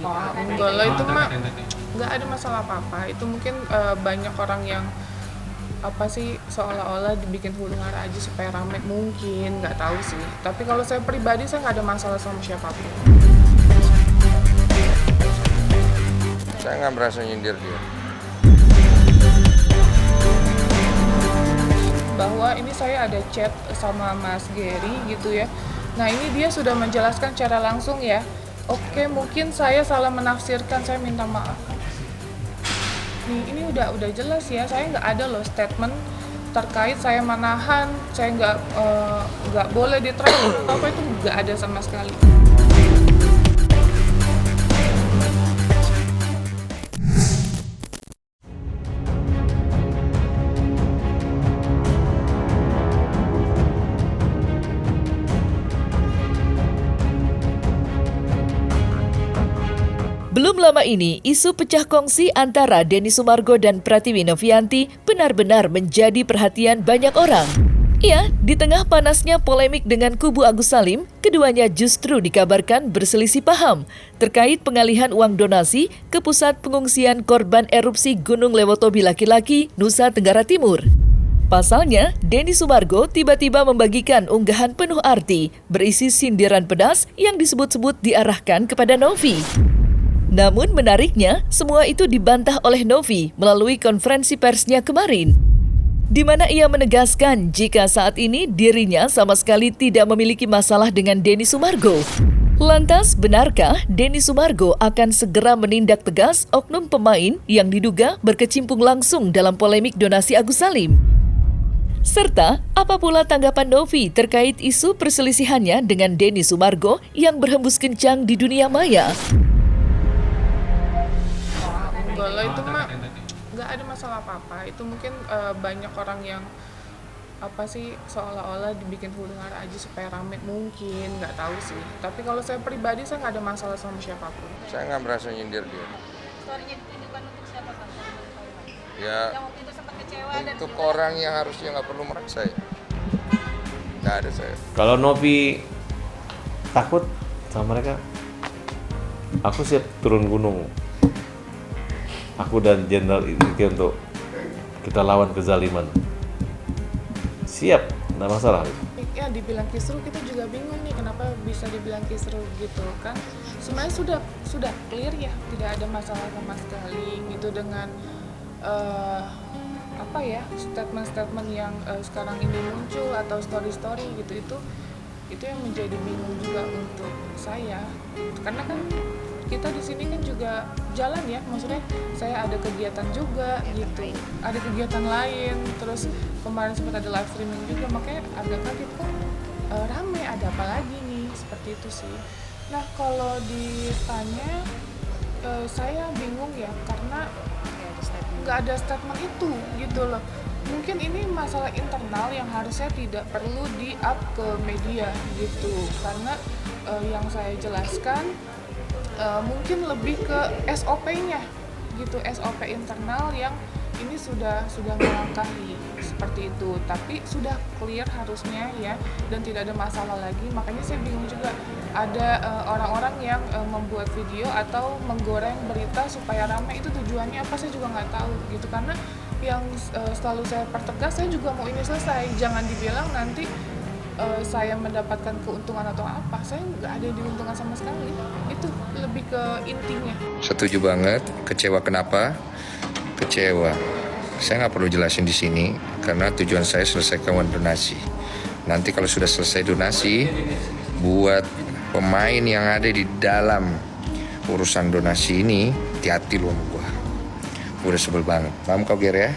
Oh, enggak lah, itu mah nggak ada masalah apa-apa. Itu mungkin banyak orang yang apa sih, seolah-olah dibikin huru-hara aja supaya rame, mungkin nggak tahu sih. Tapi kalau saya pribadi, saya nggak ada masalah sama siapapun. Saya nggak merasa nyindir dia. Bahwa ini saya ada chat sama Mas Gary gitu ya. Nah, ini dia sudah menjelaskan secara langsung ya. Oke, mungkin saya salah menafsirkan, saya minta maaf. Nih, ini udah jelas ya, saya nggak ada loh statement terkait saya menahan, saya nggak boleh di-travel, apa itu nggak ada sama sekali. Belum lama ini, isu pecah kongsi antara Denny Sumargo dan Pratiwi Novianti benar-benar menjadi perhatian banyak orang. Ya, di tengah panasnya polemik dengan kubu Agus Salim, keduanya justru dikabarkan berselisih paham terkait pengalihan uang donasi ke pusat pengungsian korban erupsi Gunung Lewotobi laki-laki, Nusa Tenggara Timur. Pasalnya, Denny Sumargo tiba-tiba membagikan unggahan penuh arti berisi sindiran pedas yang disebut-sebut diarahkan kepada Novi. Namun menariknya, semua itu dibantah oleh Novi melalui konferensi persnya kemarin, di mana ia menegaskan jika saat ini dirinya sama sekali tidak memiliki masalah dengan Denny Sumargo. Lantas, benarkah Denny Sumargo akan segera menindak tegas oknum pemain yang diduga berkecimpung langsung dalam polemik donasi Agus Salim? Serta, apa pula tanggapan Novi terkait isu perselisihannya dengan Denny Sumargo yang berhembus kencang di dunia maya? Enggak lah, itu mah nggak ada masalah apa-apa. Itu mungkin banyak orang yang apa sih, seolah-olah dibikin huru-hara aja supaya rame, mungkin nggak tahu sih. Tapi kalau saya pribadi, saya nggak ada masalah sama siapapun. Saya nggak merasa nyindir dia. Story-nya ditujukan untuk siapa kan? Ya, Yang waktu itu sempat kecewa dan untuk juga orang yang harusnya nggak perlu merasa ya. Nggak ada saya. Kalau Novi takut sama mereka, aku siap turun gunung. Aku dan Jenderal Idriki untuk kita lawan kezaliman. Siap, nggak masalah. Ya, dibilang kisruh, kita juga bingung nih kenapa bisa dibilang kisruh gitu kan. Sebenarnya sudah clear ya, tidak ada masalah sama sekali gitu dengan apa ya, statement-statement yang sekarang ini muncul atau story-story gitu. Itu yang menjadi bingung juga untuk saya, karena kan kita di sini kan juga jalan ya, maksudnya saya ada kegiatan juga gitu, ada kegiatan lain, terus kemarin sempat ada live streaming juga, makanya agak kaget kok rame, ada apa lagi nih, seperti itu sih. Nah, kalau ditanya saya bingung ya, karena nggak ada statement itu gitu loh. Mungkin ini masalah internal yang harusnya tidak perlu di-up ke media gitu, karena yang saya jelaskan mungkin lebih ke SOP-nya gitu, SOP internal yang ini sudah melangkahi seperti itu, tapi sudah clear harusnya ya, dan tidak ada masalah lagi. Makanya saya bingung juga ada orang-orang yang membuat video atau menggoreng berita supaya ramai, itu tujuannya apa saya juga nggak tahu gitu, karena yang selalu saya pertegas, saya juga mau ini selesai, jangan dibilang nanti saya mendapatkan keuntungan atau apa. Saya nggak ada yang diuntungkan sama sekali. Itu lebih ke intinya. Setuju banget. Kecewa kenapa? Kecewa. Saya nggak perlu jelasin di sini karena tujuan saya selesaikan donasi. Nanti kalau sudah selesai donasi, buat pemain yang ada di dalam urusan donasi ini, hati-hati lu sama gua. Udah sebel banget. Paham kau, Ger ya?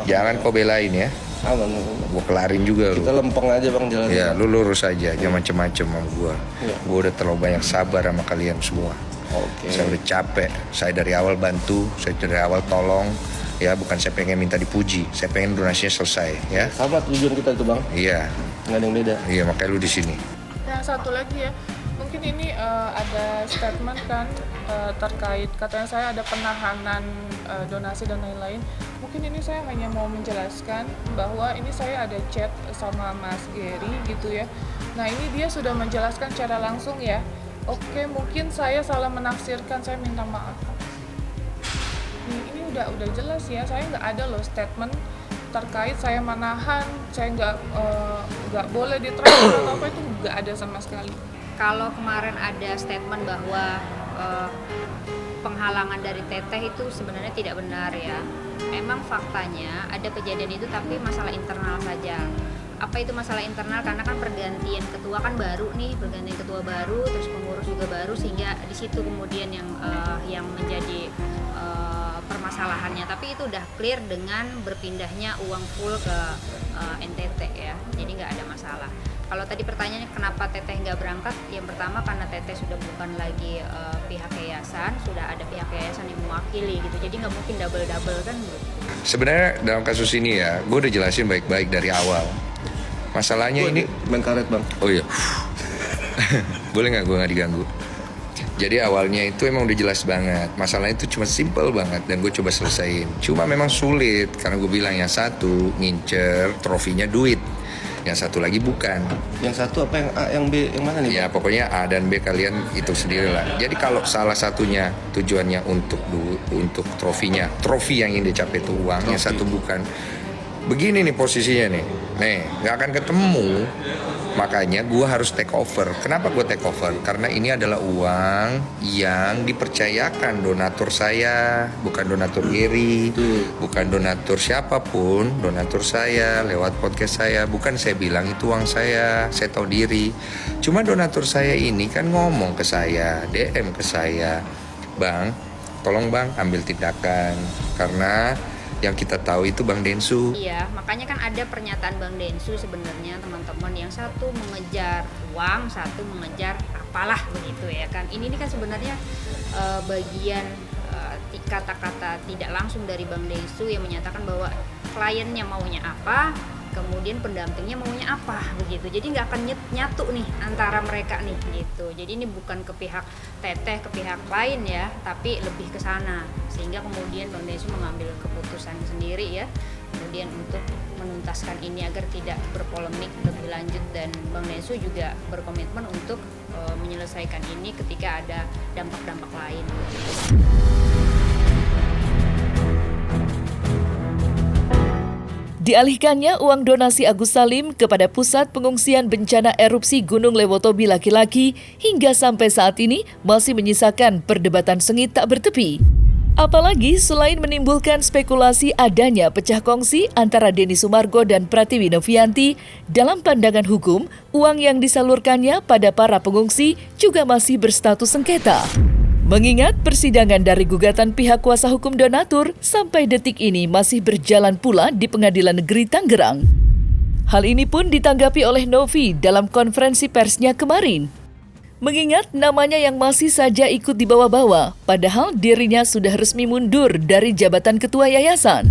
Jangan kau belain ya. Aman. Gue kelarin juga lu. Kita lempeng aja bang jalan. Ya, lu lurus aja, jangan macem-macem sama gue. Ya. Gue udah terlalu banyak sabar sama kalian semua. Oke. Saya udah capek. Saya dari awal bantu, saya dari awal tolong. Ya, bukan saya pengen minta dipuji, saya pengen donasinya selesai. Ya. Sama tujuan kita itu bang. Iya, Nggak ada yang beda. iya makanya lu di sini. Nah, satu lagi ya, mungkin ini ada statement kan terkait katanya saya ada penahanan donasi dan lain-lain. Mungkin ini saya hanya mau menjelaskan bahwa ini saya ada chat sama Mas Gary gitu ya. Nah, ini dia sudah menjelaskan secara langsung ya. Oke, mungkin saya salah menafsirkan, saya minta maaf. Ini udah jelas ya, saya nggak ada loh statement terkait saya menahan, saya nggak boleh ditransfer atau apa, itu nggak ada sama sekali. Kalau kemarin ada statement bahwa penghalangan dari Teteh itu sebenarnya tidak benar ya. Emang faktanya ada kejadian itu tapi masalah internal saja. Apa itu masalah internal? Karena kan pergantian ketua kan baru nih, pergantian ketua baru, terus pengurus juga baru, sehingga di situ kemudian yang menjadi permasalahannya. Tapi itu udah clear dengan berpindahnya uang full ke NTT ya, jadi nggak ada masalah. Kalau tadi pertanyaannya kenapa Teteh nggak berangkat? Yang pertama karena Teteh sudah bukan lagi pihak yayasan, sudah ada pihak yayasan yang mewakili gitu, jadi nggak mungkin double kan gitu. Sebenarnya dalam kasus ini ya, gue udah jelasin baik-baik dari awal. Masalahnya ini main karet bang. Oh iya. Boleh nggak gue nggak diganggu? Jadi awalnya itu emang udah jelas banget. Masalahnya itu cuma simple banget dan gue coba selesain. Cuma memang sulit karena gue bilang yang satu ngincer trofinya duit, yang satu lagi bukan. Yang satu apa, yang A, yang B, yang mana nih? Ya pokoknya A dan B kalian itu sendirilah. Jadi kalau salah satunya tujuannya untuk trofinya, trofi yang ingin dicapai itu uang, yang satu bukan. Begini nih posisinya nih, nggak akan ketemu. Makanya gue harus take over. Kenapa gue take over? Karena ini adalah uang yang dipercayakan donatur saya, bukan donatur Gary, bukan donatur siapapun, donatur saya lewat podcast saya. Bukan saya bilang itu uang saya tahu diri. Cuma donatur saya ini kan ngomong ke saya, DM ke saya, Bang, tolong Bang ambil tindakan karena yang kita tahu itu Bang Densu. Iya, makanya kan ada pernyataan Bang Densu sebenarnya teman-teman, yang satu mengejar uang, satu mengejar apalah begitu ya kan. Ini kan sebenarnya bagian kata-kata tidak langsung dari Bang Densu yang menyatakan bahwa kliennya maunya apa, kemudian pendampingnya maunya apa begitu. Jadi nggak akan nyatu nih antara mereka nih gitu. Jadi ini bukan ke pihak Teteh, ke pihak lain ya, tapi lebih ke sana. Sehingga kemudian Bang Densu mengambil keputusan sendiri ya, kemudian untuk menuntaskan ini agar tidak berpolemik lebih lanjut, dan Bang Densu juga berkomitmen untuk menyelesaikan ini ketika ada dampak-dampak lain. Dialihkannya uang donasi Agus Salim kepada Pusat Pengungsian Bencana Erupsi Gunung Lewotobi laki-laki hingga sampai saat ini masih menyisakan perdebatan sengit tak bertepi. Apalagi selain menimbulkan spekulasi adanya pecah kongsi antara Denny Sumargo dan Pratiwi Novianti, dalam pandangan hukum, uang yang disalurkannya pada para pengungsi juga masih berstatus sengketa. Mengingat persidangan dari gugatan pihak kuasa hukum donatur sampai detik ini masih berjalan pula di Pengadilan Negeri Tangerang. Hal ini pun ditanggapi oleh Novi dalam konferensi persnya kemarin. Mengingat namanya yang masih saja ikut dibawa-bawa, padahal dirinya sudah resmi mundur dari jabatan ketua yayasan.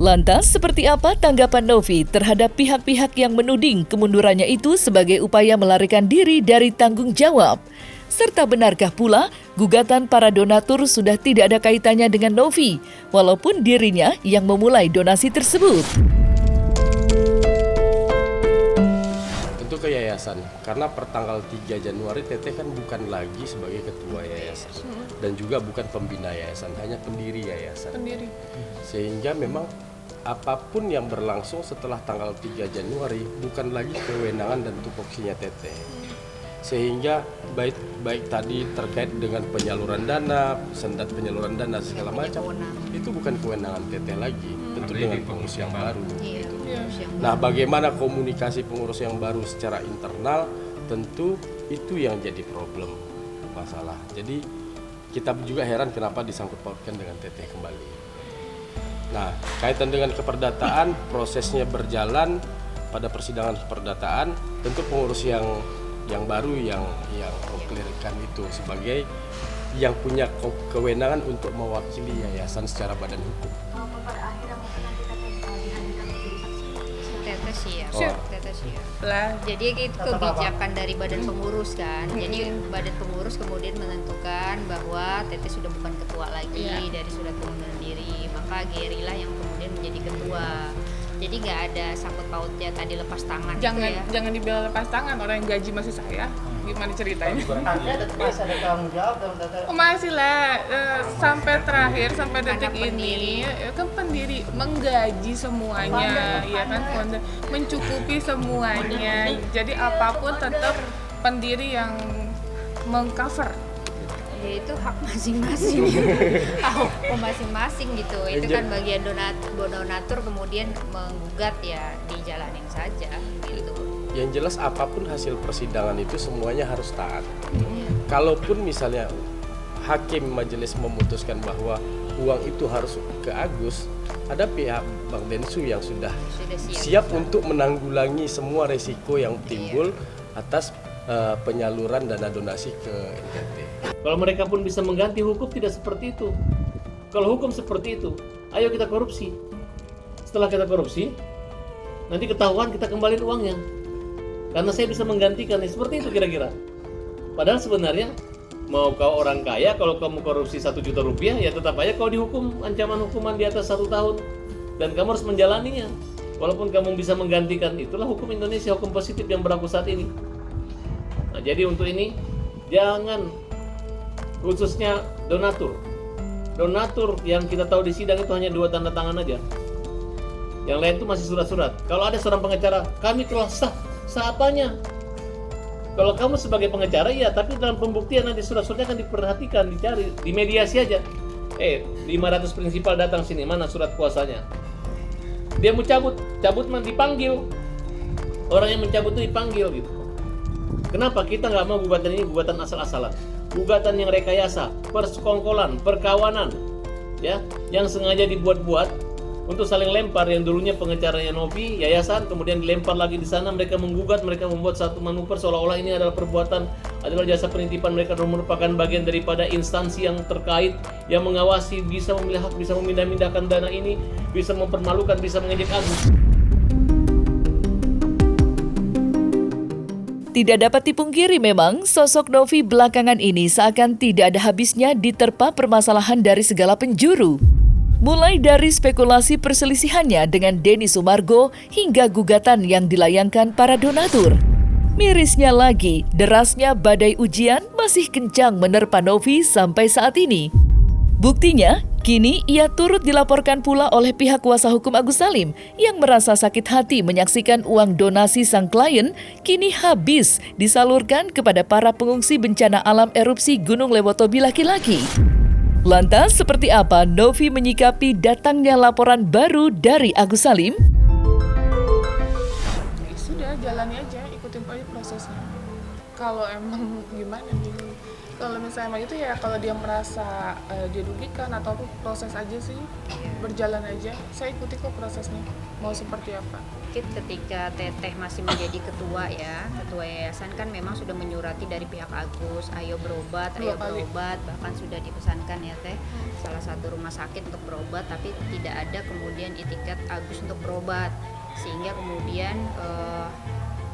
Lantas, seperti apa tanggapan Novi terhadap pihak-pihak yang menuding kemundurannya itu sebagai upaya melarikan diri dari tanggung jawab? Serta benarkah pula gugatan para donatur sudah tidak ada kaitannya dengan Novi, walaupun dirinya yang memulai donasi tersebut? Tentu ke yayasan, karena pertanggal 3 Januari Teteh kan bukan lagi sebagai ketua yayasan dan juga bukan pembina yayasan, hanya pendiri yayasan. Sehingga memang apapun yang berlangsung setelah tanggal 3 Januari bukan lagi kewenangan dan tupoksinya Teteh. Sehingga baik tadi terkait dengan penyaluran dana, sendat penyaluran dana segala macam, itu bukan kewenangan Teteh lagi, tentu dengan pengurus yang baru. Nah, bagaimana komunikasi pengurus yang baru secara internal, tentu itu yang jadi problem masalah. Jadi kita juga heran kenapa disangkut pautkan dengan Teteh kembali. Nah, kaitan dengan keperdataan, prosesnya berjalan pada persidangan keperdataan, tentu pengurus yang baru yang mengklirkan itu sebagai yang punya kewenangan untuk mewakili yayasan secara badan hukum. Pada akhirnya mungkin nanti dihadirkan Teteh siap. Teteh siap. Jadi itu kebijakan dari badan pengurus kan. Jadi badan pengurus kemudian menentukan bahwa Teteh sudah bukan ketua lagi dari surat pengunduran diri, maka Gary lah yang kemudian menjadi ketua. Jadi nggak ada sangkut pautnya tadi lepas tangan. Jangan dibilang lepas tangan, orang yang gaji masih saya gimana ceritanya. Masih ada tanggung jawab dalam tata. Masih lah, sampai terakhir, sampai detik ini kan pendiri menggaji semuanya, ya kan, mencukupi semuanya. Jadi apapun tetap pendiri yang mengcover. Ya itu hak masing-masing, hak masing-masing gitu. Itu kan bagian donatur kemudian menggugat ya dijalanin saja gitu. Yang jelas apapun hasil persidangan itu semuanya harus taat. Kalaupun misalnya hakim majelis memutuskan bahwa uang itu harus ke Agus, ada pihak Bang Densu yang sudah siap untuk menanggulangi semua resiko yang timbul atas penyaluran dana donasi ke NTT. Kalau mereka pun bisa mengganti, hukum tidak seperti itu. Kalau hukum seperti itu, ayo kita korupsi. Setelah kita korupsi, nanti ketahuan kita kembaliin uangnya. Karena saya bisa menggantikan, seperti itu kira-kira. Padahal sebenarnya, mau kau orang kaya, kalau kamu korupsi 1 juta rupiah, ya tetap aja kau dihukum ancaman hukuman di atas 1 tahun. Dan kamu harus menjalaninya. Walaupun kamu bisa menggantikan, itulah hukum Indonesia, hukum positif yang berlaku saat ini. Nah, jadi untuk ini, jangan, khususnya donatur. Donatur yang kita tahu di sidang itu hanya 2 tanda tangan aja. Yang lain itu masih surat-surat. Kalau ada seorang pengacara, kami telah sah apanya. Kalau kamu sebagai pengacara, ya, tapi dalam pembuktian nanti surat-suratnya akan diperhatikan, dicari, dimediasi aja. 500 prinsipal datang sini, mana surat kuasanya? Dia mau cabut mah dipanggil. Orang yang mencabut itu dipanggil gitu. Kenapa kita nggak mau gugatan ini gugatan asal-asalan? Gugatan yang rekayasa, persekongkolan, perkawanan, ya, yang sengaja dibuat-buat untuk saling lempar. Yang dulunya pengacaranya Novi, yayasan, kemudian dilempar lagi di sana, mereka menggugat, mereka membuat satu manuver seolah-olah ini adalah perbuatan, adalah jasa penitipan mereka, merupakan bagian daripada instansi yang terkait, yang mengawasi, bisa memilih hak, bisa memindah-mindahkan dana ini, bisa mempermalukan, bisa mengejek Agus. Tidak dapat dipungkiri memang, sosok Novi belakangan ini seakan tidak ada habisnya diterpa permasalahan dari segala penjuru. Mulai dari spekulasi perselisihannya dengan Denny Sumargo hingga gugatan yang dilayangkan para donatur. Mirisnya lagi, derasnya badai ujian masih kencang menerpa Novi sampai saat ini. Buktinya, kini ia turut dilaporkan pula oleh pihak kuasa hukum Agus Salim yang merasa sakit hati menyaksikan uang donasi sang klien kini habis disalurkan kepada para pengungsi bencana alam erupsi Gunung Lewotobi laki-laki. Lantas, seperti apa Novi menyikapi datangnya laporan baru dari Agus Salim? Sudah, jalani aja, ikutin aja prosesnya. Kalau emang gimana nih? Kalau misalnya itu ya kalau dia merasa dirugikan atau proses aja sih, berjalan aja. Saya ikuti kok prosesnya, mau seperti apa. Ketika Teteh masih menjadi ketua yayasan kan memang sudah menyurati dari pihak Agus, ayo berobat, bahkan sudah dipesankan ya Teh, salah satu rumah sakit untuk berobat, tapi tidak ada kemudian itikat Agus untuk berobat, sehingga kemudian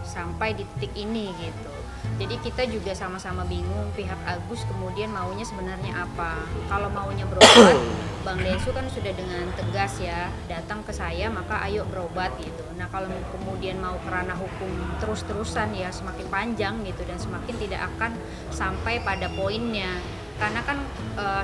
sampai di titik ini gitu. Jadi kita juga sama-sama bingung pihak Agus kemudian maunya sebenarnya apa. Kalau maunya berobat, Bang Densu kan sudah dengan tegas ya datang ke saya, maka ayo berobat gitu. Nah kalau kemudian mau ke ranah hukum terus-terusan ya semakin panjang gitu dan semakin tidak akan sampai pada poinnya. Karena kan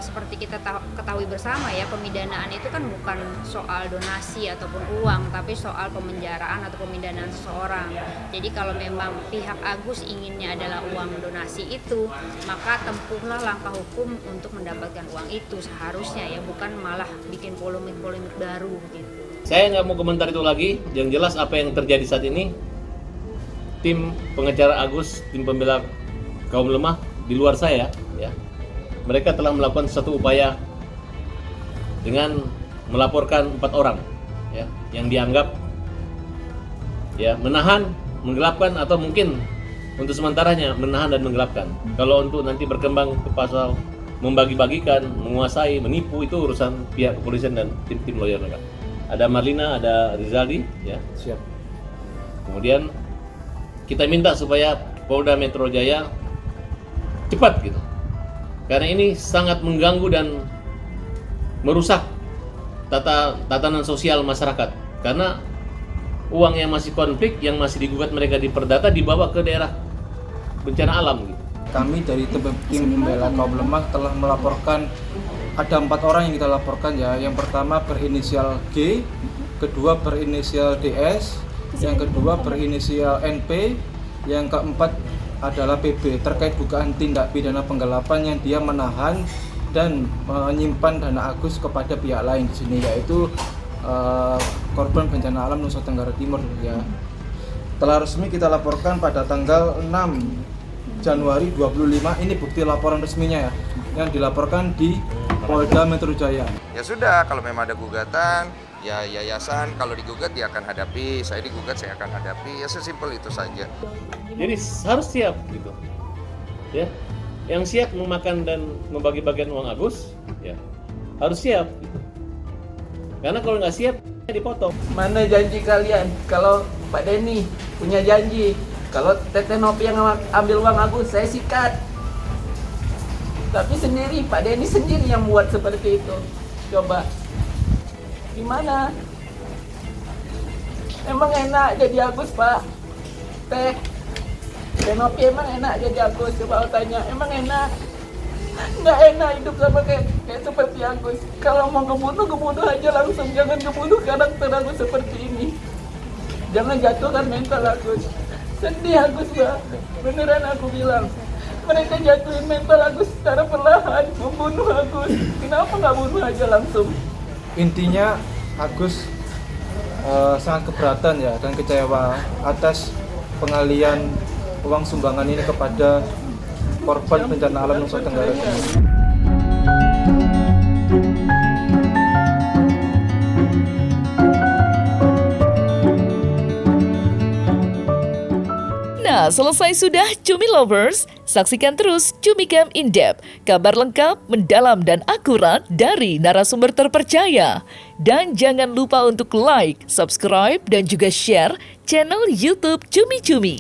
seperti kita ketahui bersama ya, pemidanaan itu kan bukan soal donasi ataupun uang, tapi soal pemenjaraan atau pemindahan seseorang. Jadi kalau memang pihak Agus inginnya adalah uang donasi itu, maka tempuhlah langkah hukum untuk mendapatkan uang itu seharusnya ya, bukan malah bikin polemik-polemik baru gitu. Saya nggak mau komentar itu lagi. Yang jelas apa yang terjadi saat ini, tim pengacara Agus, tim pembela kaum lemah di luar saya ya, mereka telah melakukan satu upaya dengan melaporkan 4 orang ya, yang dianggap ya menahan, menggelapkan, atau mungkin untuk sementaranya menahan dan menggelapkan. Kalau untuk nanti berkembang ke pasal membagi-bagikan, menguasai, menipu, itu urusan pihak kepolisian dan tim-tim lawyer mereka. Ada Marlina, ada Rizaldi ya. Siap. Kemudian kita minta supaya Polda Metro Jaya cepat gitu. Karena ini sangat mengganggu dan merusak tatanan sosial masyarakat. Karena uang yang masih konflik, yang masih digugat mereka di perdata dibawa ke daerah bencana alam gitu. Kami dari tim pembela kaum lemah telah melaporkan ada 4 orang yang kita laporkan ya. Yang pertama berinisial G, kedua berinisial DS, yang kedua berinisial NP, yang keempat adalah PB terkait dugaan tindak pidana penggelapan yang dia menahan dan menyimpan dana Agus kepada pihak lain di sini, yaitu korban bencana alam Nusa Tenggara Timur ya. Telah resmi kita laporkan pada tanggal 6 Januari 25, ini bukti laporan resminya ya, yang dilaporkan di Polda Metro Jaya. Ya sudah, kalau memang ada gugatan, ya yayasan kalau digugat dia akan hadapi, saya digugat saya akan hadapi, ya sesimpel itu saja. Jadi harus siap gitu, ya. Yang siap memakan dan membagi bagian uang Agus, ya harus siap. Gitu. Karena kalau nggak siap, dipotong. Mana janji kalian? Kalau Pak Denny punya janji, kalau Teteh Nopi yang ambil uang Agus, saya sikat. Tapi sendiri, Pak Denny sendiri yang buat seperti itu. Coba, gimana? Emang enak jadi Agus, Pak? Teh Nopi emang enak jadi Agus? Coba tanya, emang enak? Nggak enak hidup sama kayak seperti Agus. Kalau mau kebunuh aja langsung. Jangan kebunuh karakter Agus seperti ini. Jangan jatuhkan mental Agus. Sedih Agus, Mbak. Beneran aku bilang. Mereka jatuhin mental Agus secara perlahan, membunuh Agus. Kenapa nggak bunuh aja langsung? Intinya Agus sangat keberatan ya dan kecewa atas pengalian uang sumbangan ini kepada korban bencana alam Nusa Tenggara Timur. Nah, selesai sudah Cumi Lovers. Saksikan terus Cumi Camp In Depth, kabar lengkap, mendalam, dan akurat dari narasumber terpercaya. Dan jangan lupa untuk like, subscribe, dan juga share channel YouTube Cumi Cumi.